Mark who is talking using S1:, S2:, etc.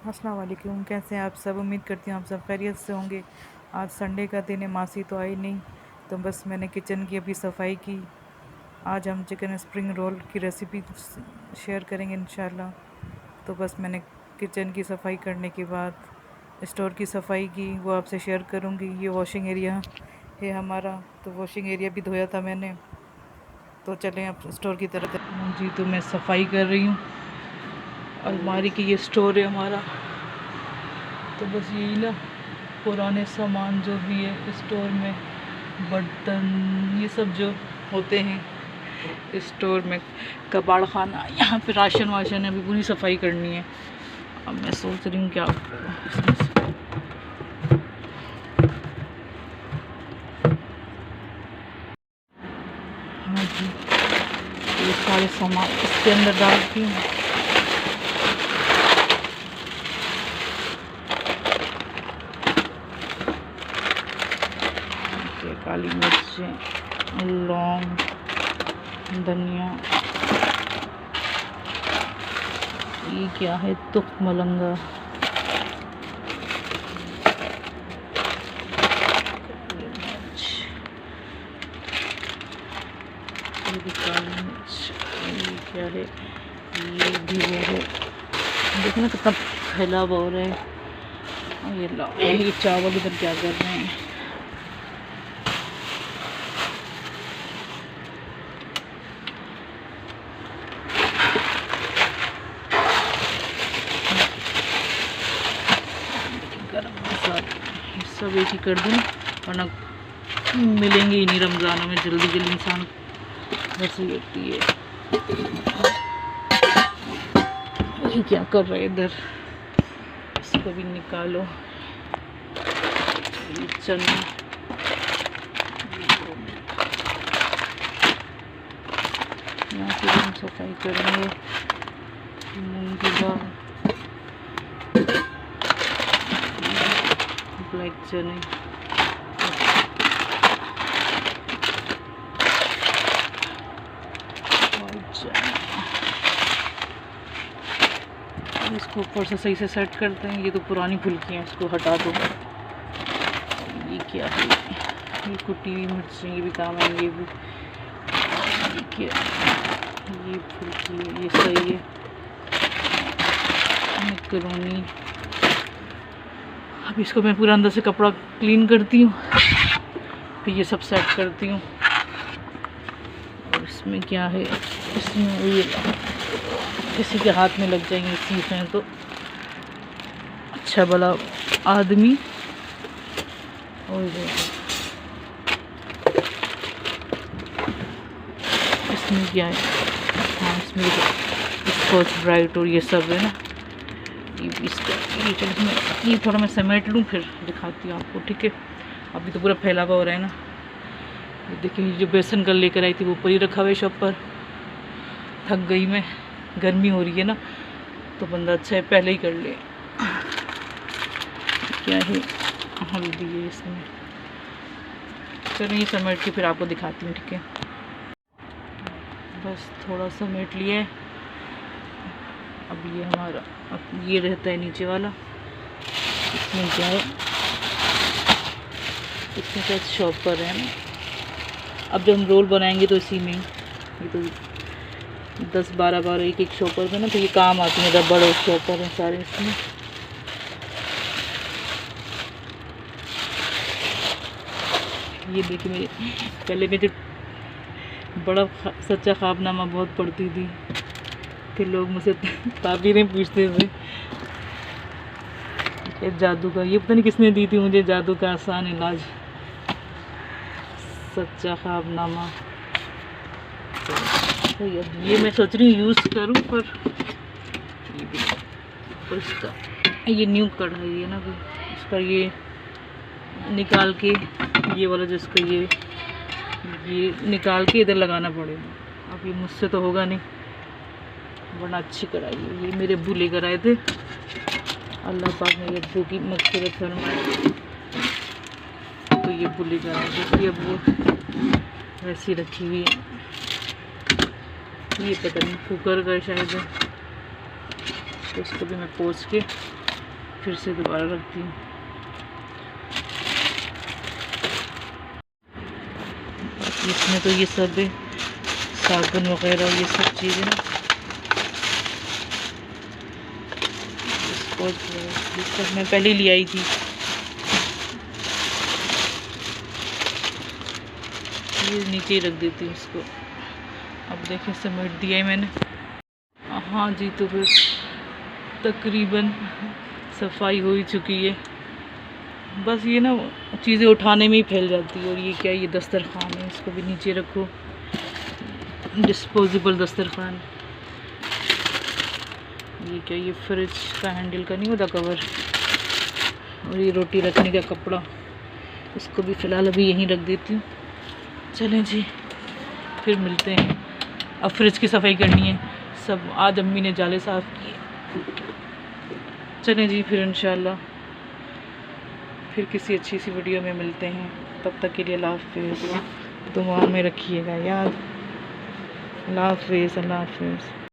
S1: अस्सलाम वालेकुम। कैसे हैं आप सब? उम्मीद करती हूँ आप सब खैरियत से होंगे। आज संडे का दिन है, मासी तो आई नहीं, तो बस मैंने किचन की अभी सफाई की। आज हम चिकन स्प्रिंग रोल की रेसिपी शेयर करेंगे इंशाल्लाह। तो बस मैंने किचन की सफाई करने के बाद स्टोर की सफाई की, वो आपसे शेयर करूँगी। ये वॉशिंग एरिया है हमारा, तो वॉशिंग एरिया भी धोया था मैंने। तो चलें अब स्टोर की तरफ। जी, तो मैं सफाई कर रही हूँ अलमारी की। ये स्टोर है हमारा। तो बस यही ना, पुराने सामान जो भी है स्टोर में, बर्तन, ये सब जो होते हैं स्टोर में, कबाड़ खाना, यहाँ पे राशन वाशन है, अभी पूरी सफाई करनी है। अब मैं सोच रही हूँ क्या हाँ जी, ये सारे सामान इसके अंदर डालती हूँ। काली मिर्चें, लौंग, धनिया, ये क्या है, तुख मलंगा, ये भी काली मिर्च, ये क्या है, ये भी वो है, देखो ना कितना फैला हुआ हो रहा है। ये चावल इधर क्या कर रहे हैं। सब एक ही कर दूँ, वरना मिलेंगे ही नहीं रमज़ानों में जल्दी जल्दी, इंसान वैसे होती है। ये क्या कर रहे इधर, इसको भी निकालो। ये चना, यहाँ से हम सफाई करेंगे। मूंग की दाल, ब्लैक चने, वाइट चना। इसको ऊपर से सही से सेट करते हैं। ये तो पुरानी फुल्की हैं, इसको हटा दो। ये क्या है, ये कुटी हुई मिर्ची, ये भी काम है। ये भी, ये क्या, ये फुल्की, ये सही है। मैकरोनी, अब इसको मैं पूरा अंदर से कपड़ा क्लीन करती हूँ, फिर ये सब सेट करती हूँ। और इसमें क्या है, इसमें ये किसी के हाथ में लग जाएंगे चीज़ें तो अच्छा भला आदमी। और इसमें क्या है, हाँ इसमें स्कॉच ब्राइट और ये सब है ना, इसका ये चलो इसमें ये थोड़ा मैं समेट लूँ, फिर दिखाती हूँ आपको, ठीक है। अभी तो पूरा फैला हुआ हो रहा है ना। ये देखिए, जो बेसन कल लेकर आई थी वो ऊपर ही रखा हुआ है शॉप पर। थक गई मैं, गर्मी हो रही है ना, तो बंदा अच्छा है पहले ही कर ले। क्या है, हल्दी है इसमें। चलो ये समेट के फिर आपको दिखाती हूँ, ठीक है। बस थोड़ा समेट लिया है। अब ये हमारा, अब ये रहता है नीचे वाला। इसमें क्या है, इसमें क्या शॉप पर है ना। अब जब हम रोल बनाएंगे तो इसी में, ये तो 10-12 बार एक शॉपर में ना, तो ये काम आती है। रबड़ और शॉपर हैं सारे इसमें। ये देखिए, मेरे पहले मैं जो बड़ा सच्चा ख्वाबनामा बहुत पढ़ती थी, कि लोग मुझसे ताबीरें पूछते थे। ये जादू का, ये पता नहीं किसने दी थी मुझे, जादू का आसान इलाज, सच्चा ख्वाबनामा। तो ये मैं सोच रही हूँ यूज़ करूँ, पर ये भी, और इसका ये न्यू कढ़ाई है ना, इसका ये निकाल के, ये वाला जिसका ये निकाल के इधर लगाना पड़ेगा। अब ये मुझसे तो होगा नहीं, वरना अच्छी कढ़ाई है। ये मेरे अब्बू लेकर आए थे, अल्लाह पाक मेरे अब्बू की मग़फ़िरत फरमाए। तो ये अब्बू लेकर आए थे, ये अब्बू वैसी रखी हुई है। ये पता नहीं कुकर का शायद है, तो इसको भी मैं पोंछ के फिर से दोबारा रखती हूँ। बाकी इसमें तो ये सब है, साबुन वगैरह ये सब चीज़ें ना। बिस्कुट मैं पहले ले आई थी, ये नीचे ही रख देती हूँ इसको। अब देखिए समेट दिया है मैंने। हाँ जी, तो फिर तकरीबन सफाई हो ही चुकी है। बस ये ना चीज़ें उठाने में ही फैल जाती है। और ये क्या, ये दस्तरखान है, इसको भी नीचे रखो, डिस्पोजेबल दस्तरखान। ये क्या, ये फ्रिज का हैंडल का नहीं होता कवर। और ये रोटी रखने का कपड़ा, इसको भी फ़िलहाल अभी यहीं रख देती हूँ। चलें जी, फिर मिलते हैं। अब फ्रिज की सफाई करनी है सब, आज अम्मी ने जाले साफ़ किए। चलें जी, फिर इंशाल्लाह फिर किसी अच्छी सी वीडियो में मिलते हैं। तब तक के लिए अल्लाह हाफ़िज़, दुआ में रखिएगा याद। अल्लाह हाफ़िज़, अल्लाह हाफ़िज़।